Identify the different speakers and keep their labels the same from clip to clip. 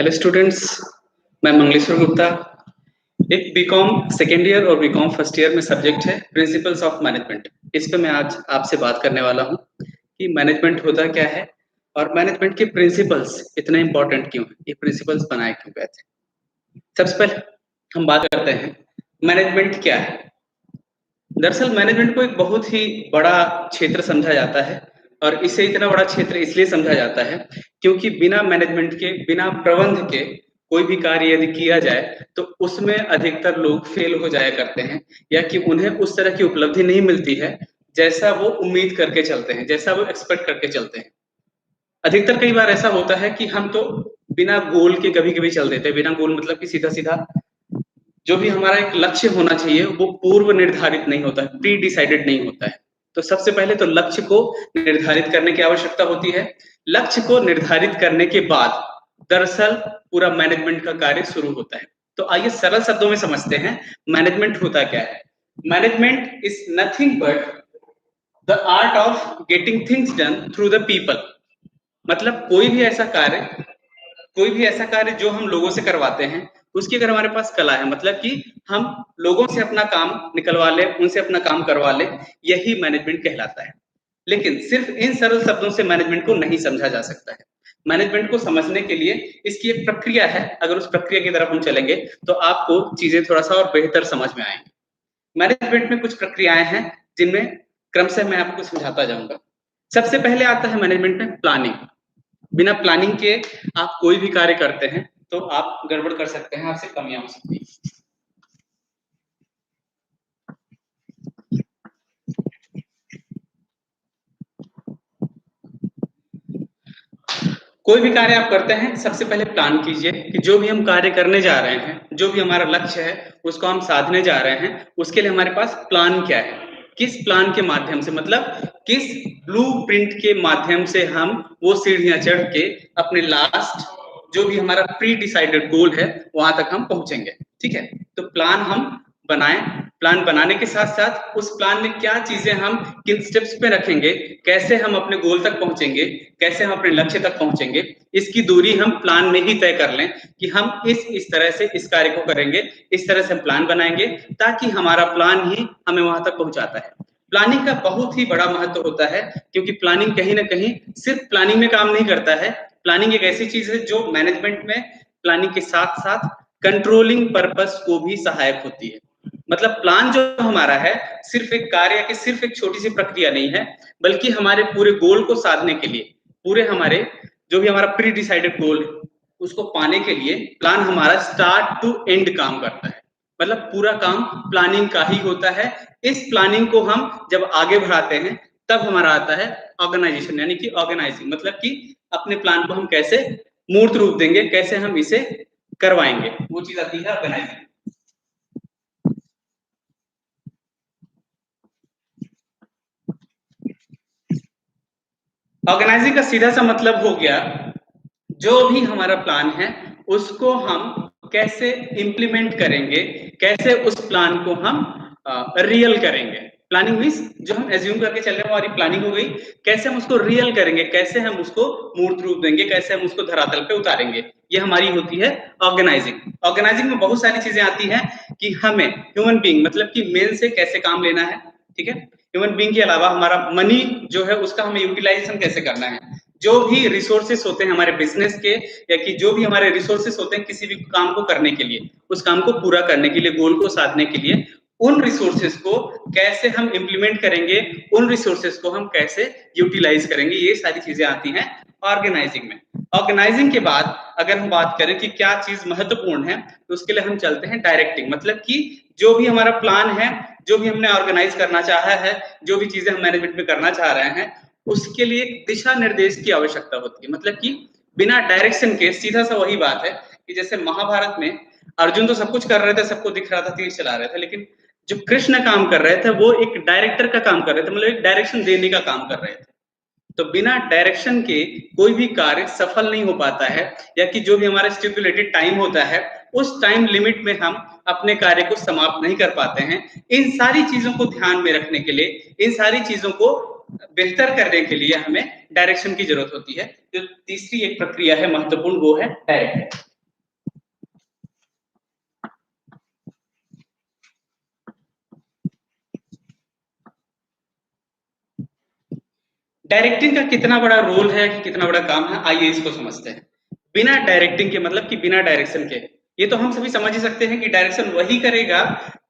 Speaker 1: Hello students, मैं मंगलेश्वर गुप्ता। एक BCom second year और बीकॉम फर्स्ट ईयर में सब्जेक्ट है प्रिंसिपल्स ऑफ मैनेजमेंट। इस पे मैं आज आपसे बात करने वाला हूँ कि मैनेजमेंट होता क्या है और मैनेजमेंट के प्रिंसिपल्स इतने इंपॉर्टेंट क्यों हैं, ये प्रिंसिपल्स बनाए क्यों गए थे। सबसे पहले हम बात करते हैं मैनेजमेंट क्या है। दरअसल मैनेजमेंट को एक बहुत ही बड़ा क्षेत्र समझा जाता है और इसे इतना बड़ा क्षेत्र इसलिए समझा जाता है क्योंकि बिना मैनेजमेंट के, बिना प्रबंध के कोई भी कार्य यदि किया जाए तो उसमें अधिकतर लोग फेल हो जाया करते हैं या कि उन्हें उस तरह की उपलब्धि नहीं मिलती है जैसा वो उम्मीद करके चलते हैं, जैसा वो एक्सपेक्ट करके चलते हैं। अधिकतर कई बार ऐसा होता है कि हम तो बिना गोल के कभी-कभी चल देते हैं। बिना गोल मतलब कि सीधा-सीधा जो भी हमारा एक लक्ष्य होना चाहिए वो पूर्व निर्धारित नहीं होता है, प्री डिसाइडेड नहीं होता है। तो सबसे पहले तो लक्ष्य को निर्धारित करने की आवश्यकता होती है। लक्ष्य को निर्धारित करने के बाद दरअसल पूरा मैनेजमेंट का कार्य शुरू होता है। तो आइए सरल शब्दों में समझते हैं मैनेजमेंट होता क्या है। Management is nothing but the art of getting things done through the people. मतलब कोई भी ऐसा कार्य जो हम लोगों से करवाते हैं उसकी अगर हमारे पास कला है, मतलब कि हम लोगों से अपना काम निकलवा ले, उनसे अपना काम करवा ले, यही मैनेजमेंट कहलाता है। लेकिन सिर्फ इन सरल शब्दों से मैनेजमेंट को नहीं समझा जा सकता है। मैनेजमेंट को समझने के लिए इसकी एक प्रक्रिया है। अगर उस प्रक्रिया की तरफ हम चलेंगे तो आपको चीजें थोड़ा सा और बेहतर समझ में आएंगी। मैनेजमेंट में कुछ प्रक्रियाएं हैं जिनमें क्रमशः मैं आपको समझाता जाऊंगा। सबसे पहले आता है मैनेजमेंट में प्लानिंग। बिना प्लानिंग के आप कोई भी कार्य करते हैं तो आप गड़बड़ कर सकते हैं, आपसे कमियां हो सकती हैं। कोई भी कार्य आप करते हैं सबसे पहले प्लान कीजिए कि जो भी हम कार्य करने जा रहे हैं, जो भी हमारा लक्ष्य है उसको हम साधने जा रहे हैं, उसके लिए हमारे पास प्लान क्या है, किस प्लान के माध्यम से, मतलब किस ब्लूप्रिंट के माध्यम से हम वो सीढ़ियां चढ़ के अपने लास्ट जो भी हमारा प्री डिसाइडेड गोल है वहां तक हम पहुंचेंगे। ठीक है, तो प्लान हम बनाएं। प्लान बनाने के साथ साथ उस प्लान में क्या चीजें हम किन स्टेप्स पे रखेंगे, कैसे हम अपने गोल तक पहुंचेंगे, कैसे हम अपने लक्ष्य तक पहुंचेंगे, इसकी दूरी हम प्लान में ही तय कर लें कि हम इस तरह से इस कार्य को करेंगे, इस तरह से हम प्लान बनाएंगे ताकि हमारा प्लान ही हमें वहां तक पहुंचाता है। प्लानिंग का बहुत ही बड़ा महत्व होता है क्योंकि प्लानिंग कहीं ना कहीं सिर्फ प्लानिंग में काम नहीं करता है। प्लानिंग एक ऐसी चीज है जो मैनेजमेंट में प्लानिंग के साथ साथ कंट्रोलिंग पर्पस को भी सहायक होती है। मतलब प्लान जो हमारा है सिर्फ एक कार्य की सिर्फ एक छोटी सी प्रक्रिया नहीं है, बल्कि हमारे पूरे गोल को साधने के लिए, पूरे हमारे जो भी हमारा प्री डिसाइडेड गोल है उसको पाने के लिए प्लान हमारा स्टार्ट टू एंड काम करता है। मतलब पूरा काम प्लानिंग का ही होता है। इस प्लानिंग को हम जब आगे बढ़ाते हैं तब हमारा आता है ऑर्गेनाइजेशन, यानी कि ऑर्गेनाइजिंग, मतलब कि अपने प्लान को हम कैसे मूर्त रूप देंगे, कैसे हम इसे करवाएंगे, वो चीज आती है ऑर्गेनाइजिंग। ऑर्गेनाइजिंग का सीधा सा मतलब हो गया जो भी हमारा प्लान है उसको हम कैसे इंप्लीमेंट करेंगे, कैसे उस प्लान को हम रियल करेंगे। प्लानिंग मीन्स जो हम एज्यूम करके चल रहे हैं हमारी प्लानिंग हो गई, कैसे हम उसको रियल करेंगे, कैसे हम उसको मूर्त रूप देंगे, कैसे हम उसको धरातल पे उतारेंगे, ये हमारी होती है ऑर्गेनाइजिंग। ऑर्गेनाइजिंग में बहुत सारी चीजें आती हैं कि हमें ह्यूमन बीइंग मतलब कि मेन से कैसे काम लेना है। ठीक है, ह्यूमन बीइंग के अलावा हमारा मनी जो है उसका हमें यूटिलाइजेशन कैसे करना है। जो भी रिसोर्सेस होते हैं हमारे बिजनेस के या कि जो भी हमारे रिसोर्सेस होते हैं किसी भी काम को करने के लिए, उस काम को पूरा करने के लिए, गोल को साधने के लिए, उन रिसोर्सेस को कैसे हम इंप्लीमेंट करेंगे, उन रिसोर्सेस को हम कैसे यूटिलाइज करेंगे, ये सारी चीजें आती हैं ऑर्गेनाइजिंग में। ऑर्गेनाइजिंग के बाद अगर हम बात करें कि क्या चीज महत्वपूर्ण है तो उसके लिए हम चलते हैं डायरेक्टिंग। मतलब कि जो भी हमारा प्लान है, जो भी हमने ऑर्गेनाइज करना चाहा है, जो भी चीजें हम मैनेजमेंट में करना चाह रहे हैं उसके लिए दिशा निर्देश की आवश्यकता होती है। मतलब कि बिना डायरेक्शन के, सीधा सा वही बात है कि जैसे महाभारत में अर्जुन तो सब कुछ कर रहे थे, सबको दिख रहा था, तीर चला रहे थे, लेकिन जो कृष्ण काम कर रहे थे वो एक डायरेक्टर का काम कर रहे थे, मतलब एक डायरेक्शन देने का काम कर रहे थे। तो बिना डायरेक्शन के कोई भी कार्य सफल नहीं हो पाता है, या कि जो भी हमारा स्टिपुलेटेड टाइम होता है उस टाइम लिमिट में हम अपने कार्य को समाप्त नहीं कर पाते हैं। इन सारी चीजों को ध्यान में रखने के लिए, इन सारी चीजों को बेहतर करने के लिए हमें डायरेक्शन की जरूरत होती है। जो तीसरी एक प्रक्रिया है महत्वपूर्ण वो है डायरेक्टिंग। डायरेक्टिंग का कितना बड़ा रोल है, कितना बड़ा काम है, आइए इसको समझते हैं। बिना डायरेक्टिंग के मतलब कि बिना डायरेक्शन के, ये तो हम सभी समझ ही सकते हैं कि डायरेक्शन वही करेगा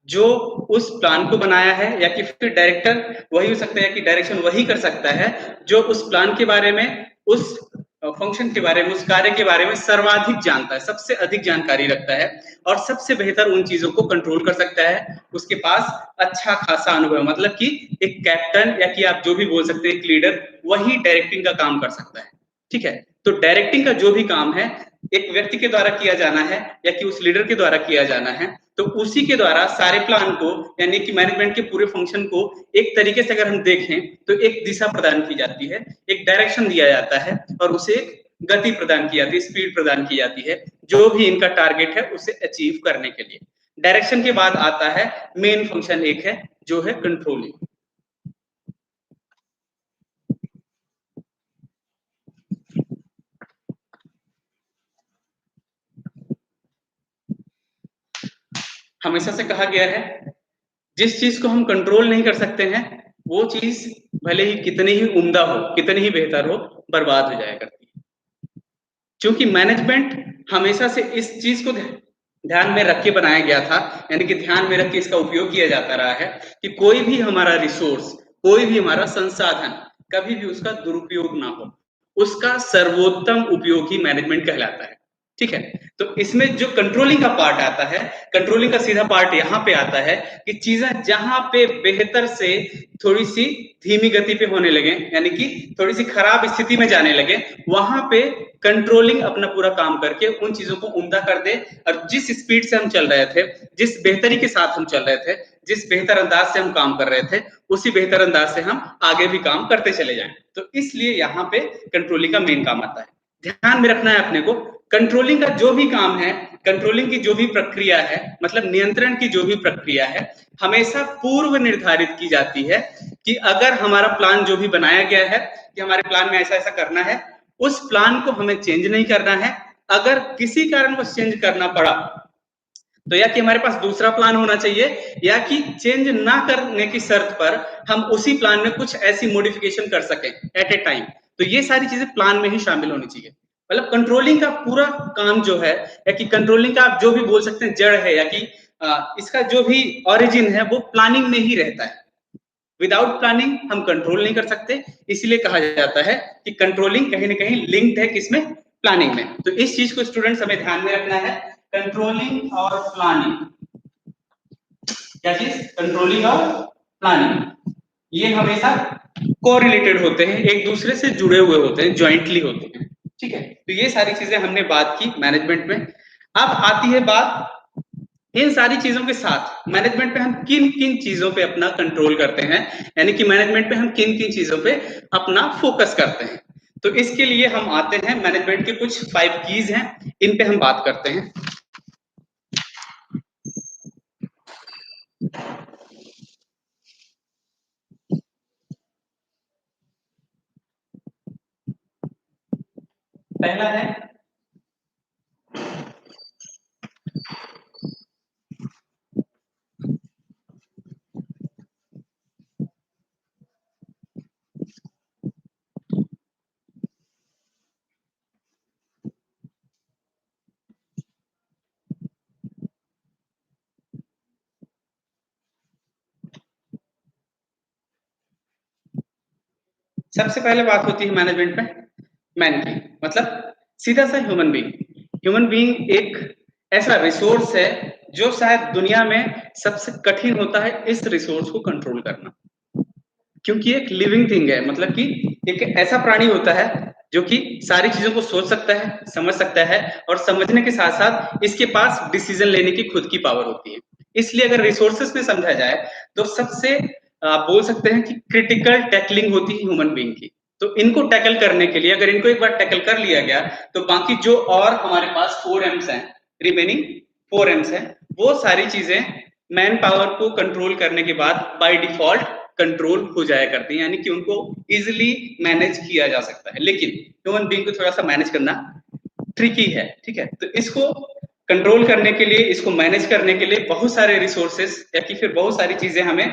Speaker 1: जो उस प्लान को बनाया है, या कि फिर डायरेक्टर वही हो सकता है कि डायरेक्शन वही कर सकता है जो उस प्लान के बारे में, उस फंक्शन के बारे में, उस कार्य के बारे में सर्वाधिक जानता है, सबसे अधिक जानकारी रखता है और सबसे बेहतर उन चीजों को कंट्रोल कर सकता है। उसके पास अच्छा खासा अनुभव, मतलब कि एक कैप्टन या कि आप जो भी बोल सकते हैं एक लीडर, वही डायरेक्टिंग का काम कर सकता है। ठीक है, तो डायरेक्टिंग का जो भी काम है एक व्यक्ति के द्वारा किया जाना है या कि उस लीडर के द्वारा किया जाना है, तो उसी के द्वारा सारे प्लान को, यानी कि मैनेजमेंट के पूरे फंक्शन को एक तरीके से अगर हम देखें तो एक दिशा प्रदान की जाती है, एक डायरेक्शन दिया जाता है और उसे एक गति प्रदान की जाती है, स्पीड प्रदान की जाती है, जो भी इनका टारगेट है उसे अचीव करने के लिए। डायरेक्शन के बाद आता है मेन फंक्शन, एक है जो है कंट्रोलिंग। हमेशा से कहा गया है जिस चीज को हम कंट्रोल नहीं कर सकते हैं वो चीज भले ही कितनी ही उम्दा हो, कितनी ही बेहतर हो, बर्बाद हो जाया करती है। क्योंकि मैनेजमेंट हमेशा से इस चीज को ध्यान में रख के बनाया गया था, यानी कि ध्यान में रख के इसका उपयोग किया जाता रहा है कि कोई भी हमारा रिसोर्स, कोई भी हमारा संसाधन कभी भी उसका दुरुपयोग ना हो, उसका सर्वोत्तम उपयोग ही मैनेजमेंट कहलाता है। ठीक है, तो इसमें जो कंट्रोलिंग का पार्ट आता है, कंट्रोलिंग का सीधा पार्ट यहाँ पे आता है कि चीजें जहां पे बेहतर से थोड़ी सी धीमी गति पे होने लगे, यानी कि थोड़ी सी खराब स्थिति में जाने लगे, वहां पे कंट्रोलिंग अपना पूरा काम करके उन चीजों को उम्दा कर दे और जिस स्पीड से हम चल रहे थे, जिस बेहतरी के साथ हम चल रहे थे, जिस बेहतर अंदाज से हम काम कर रहे थे, उसी बेहतर अंदाज से हम आगे भी काम करते चले जाएं। तो इसलिए यहाँ पे कंट्रोलिंग का मेन काम आता है। ध्यान में रखना है अपने को, कंट्रोलिंग का जो भी काम है, कंट्रोलिंग की जो भी प्रक्रिया है, मतलब नियंत्रण की जो भी प्रक्रिया है, हमेशा पूर्व निर्धारित की जाती है कि अगर हमारा प्लान जो भी बनाया गया है कि हमारे प्लान में ऐसा ऐसा करना है, उस प्लान को हमें चेंज नहीं करना है। अगर किसी कारणवश चेंज करना पड़ा तो या कि हमारे पास दूसरा प्लान होना चाहिए, या कि चेंज ना करने की शर्त पर हम उसी प्लान में कुछ ऐसी मॉडिफिकेशन कर सकें एट ए टाइम। तो ये सारी चीजें प्लान में ही शामिल होनी चाहिए। मतलब कंट्रोलिंग का पूरा काम जो है, या कि कंट्रोलिंग का आप जो भी बोल सकते हैं जड़ है, या कि इसका जो भी ओरिजिन है वो प्लानिंग में ही रहता है। विदाउट प्लानिंग हम कंट्रोल नहीं कर सकते, इसलिए कहा जाता है कि कंट्रोलिंग कहीं ना कहीं लिंक्ड है किसमें, प्लानिंग में। तो इस चीज को स्टूडेंट्स हमें ध्यान में रखना है, कंट्रोलिंग और प्लानिंग। क्या चीज? कंट्रोलिंग और प्लानिंग, ये हमेशा कोरिलेटेड होते हैं, एक दूसरे से जुड़े हुए होते हैं, ज्वाइंटली होते हैं। ठीक है, तो ये सारी चीजें हमने बात की मैनेजमेंट में। अब आती है बात इन सारी चीजों के साथ मैनेजमेंट पे हम किन किन चीजों पे अपना कंट्रोल करते हैं, यानी कि मैनेजमेंट पे हम किन किन चीजों पे अपना फोकस करते हैं। तो इसके लिए हम आते हैं मैनेजमेंट के कुछ 5 कीज हैं, इन पे हम बात करते हैं। पहला है सबसे पहले बात होती है मैनेजमेंट में मैन की, मतलब सीधा सा ह्यूमन बीइंग। ह्यूमन बीइंग एक ऐसा रिसोर्स है जो शायद दुनिया में सबसे कठिन होता है इस रिसोर्स को कंट्रोल करना, क्योंकि एक लिविंग थिंग है, मतलब कि एक ऐसा प्राणी होता है जो कि सारी चीजों को सोच सकता है, समझ सकता है, और समझने के साथ साथ इसके पास डिसीजन लेने की खुद की पावर होती है। इसलिए अगर रिसोर्सेस में समझा जाए तो सबसे आप बोल सकते हैं कि क्रिटिकल टैकलिंग होती है ह्यूमन बीइंग की। तो इनको टैकल करने के लिए, अगर इनको एक बार टैकल कर लिया गया तो बाकी जो और हमारे पास 4 एम्स हैं, रिमेनिंग 4 एम्स हैं, वो सारी चीजें मैन पावर को कंट्रोल करने के बाद बाय डिफॉल्ट कंट्रोल हो जाया करती हैं, यानी कि उनको इजिली मैनेज किया जा सकता है। लेकिन ह्यूमन बीइंग को थोड़ा सा मैनेज करना ट्रिकी है। ठीक है, तो इसको कंट्रोल करने के लिए, इसको मैनेज करने के लिए बहुत सारे रिसोर्सेस या कि फिर बहुत सारी चीजें हमें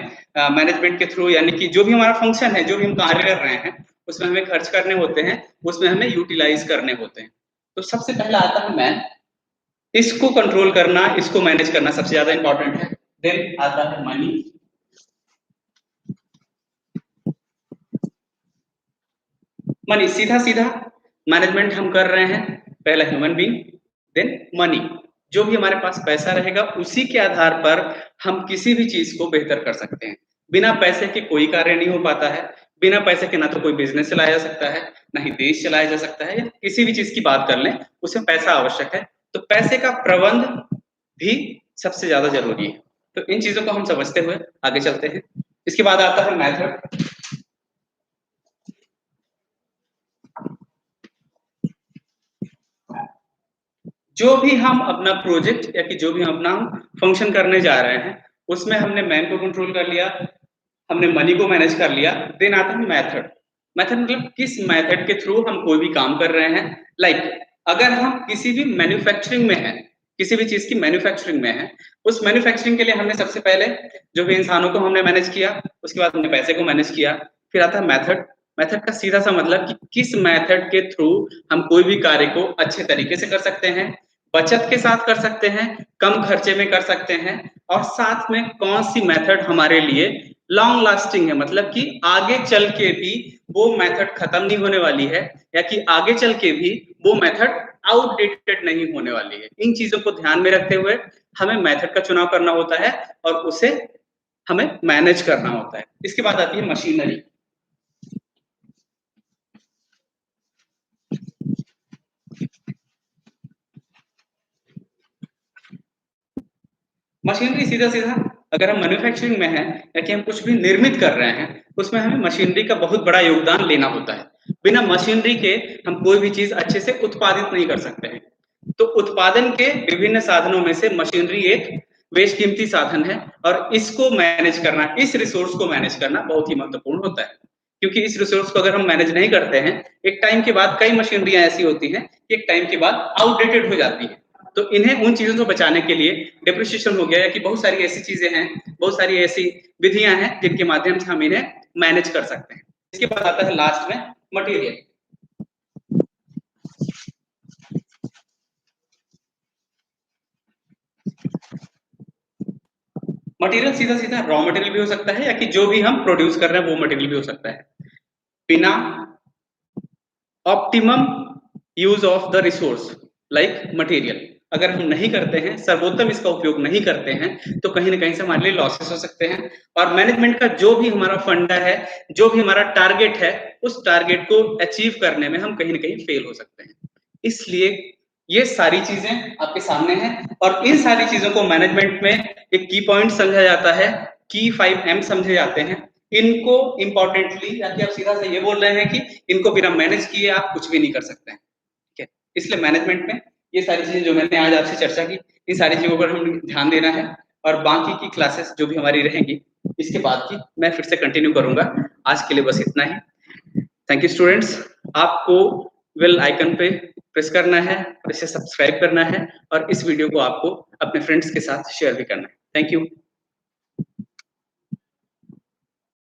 Speaker 1: मैनेजमेंट के थ्रू, यानी कि जो भी हमारा फंक्शन है, जो भी हम कार्य कर रहे हैं, उसमें हमें खर्च करने होते हैं, उसमें हमें यूटिलाइज करने होते हैं। तो सबसे पहला आता है मैन, इसको कंट्रोल करना, इसको मैनेज करना सबसे ज्यादा इंपॉर्टेंट है। देन आता है मनी, मनी सीधा सीधा मैनेजमेंट हम कर रहे हैं, पहला ह्यूमन बीइंग, देन मनी। जो भी हमारे पास पैसा रहेगा उसी के आधार पर हम किसी भी चीज को बेहतर कर सकते हैं। बिना पैसे के कोई कार्य नहीं हो पाता है, बिना पैसे के ना तो कोई बिजनेस चलाया जा सकता है, ना ही देश चलाया जा सकता है, या किसी भी चीज की बात कर लें उसमें पैसा आवश्यक है। तो पैसे का प्रबंध भी सबसे ज्यादा जरूरी है। तो इन चीजों को हम समझते हुए आगे चलते हैं। इसके बाद आता है मेथड। जो भी हम अपना प्रोजेक्ट या कि जो भी हम अपना फंक्शन करने जा रहे हैं उसमें हमने मैन को कंट्रोल कर लिया, हमने मनी को मैनेज कर लिया, देन आता है मेथड। मेथड मतलब किस मेथड के थ्रू हम कोई भी काम कर रहे हैं। लाइक अगर हम किसी भी मैन्युफैक्चरिंग में हैं, किसी भी चीज की मैन्युफैक्चरिंग में है, उस मैन्युफैक्चरिंग के लिए हमने सबसे पहले जो भी इंसानों को हमने मैनेज किया, उसके बाद हमने पैसे को मैनेज किया, फिर आता है मेथड। मेथड का सीधा सा मतलब कि किस मेथड के थ्रू हम कोई भी कार्य को अच्छे तरीके से कर सकते हैं, बचत के साथ कर सकते हैं, कम खर्चे में कर सकते हैं, और साथ में कौन सी मेथड हमारे लिए लॉन्ग लास्टिंग है, मतलब कि आगे चल के भी वो मेथड खत्म नहीं होने वाली है, या कि आगे चल के भी वो मेथड आउटडेटेड नहीं होने वाली है। इन चीजों को ध्यान में रखते हुए हमें मेथड का चुनाव करना होता है और उसे हमें मैनेज करना होता है। इसके बाद आती है मशीनरी। मशीनरी सीधा सीधा अगर हम मैन्युफैक्चरिंग में हैं या कि हम कुछ भी निर्मित कर रहे हैं, उसमें हमें मशीनरी का बहुत बड़ा योगदान लेना होता है। बिना मशीनरी के हम कोई भी चीज अच्छे से उत्पादित नहीं कर सकते हैं। तो उत्पादन के विभिन्न साधनों में से मशीनरी एक बेशकीमती साधन है, और इसको मैनेज करना, इस रिसोर्स को मैनेज करना बहुत ही महत्वपूर्ण होता है। क्योंकि इस रिसोर्स को अगर हम मैनेज नहीं करते हैं, एक टाइम के बाद कई मशीनरियां ऐसी होती हैं कि एक टाइम के बाद आउटडेटेड हो जाती है। तो इन्हें, उन चीजों को बचाने के लिए डिप्रिसिएशन हो गया, या कि बहुत सारी ऐसी चीजें हैं, बहुत सारी ऐसी विधियां हैं जिनके माध्यम से हम इन्हें मैनेज कर सकते हैं। इसके बाद आता है लास्ट में मटेरियल। मटेरियल सीधा सीधा रॉ मटेरियल भी हो सकता है, या कि जो भी हम प्रोड्यूस कर रहे हैं वो मटेरियल भी हो सकता है। बिना optimum use of the resource like material अगर हम नहीं करते हैं, सर्वोत्तम इसका उपयोग नहीं करते हैं, तो कहीं ना कहीं से हमारे लिए लॉसेस हो सकते हैं। और मैनेजमेंट का जो भी हमारा फंडा है, जो भी हमारा टारगेट है, उस टारगेट को अचीव करने में हम कहीं ना कहीं फेल हो सकते हैं। इसलिए ये सारी चीजें आपके सामने हैं, और इन सारी चीजों को मैनेजमेंट में एक की पॉइंट समझा जाता है, की 5M समझे जाते हैं। इनको इंपॉर्टेंटली, या कि आप सीधा से ये बोल रहे हैं कि इनको बिना मैनेज किए आप कुछ भी नहीं कर सकते हैं, ठीक है। इसलिए मैनेजमेंट में ये सारी चीजें जो मैंने आज आपसे चर्चा की, इन सारी चीजों पर हम ध्यान देना है। और बाकी की क्लासेस जो भी हमारी रहेंगी इसके बाद की मैं फिर से कंटिन्यू करूंगा। आज के लिए बस इतना ही। Thank you students. आपको बेल आइकन पे प्रेस करना है और इसे सब्सक्राइब करना है, और इस वीडियो को आपको अपने फ्रेंड्स के साथ शेयर भी करना है। Thank you.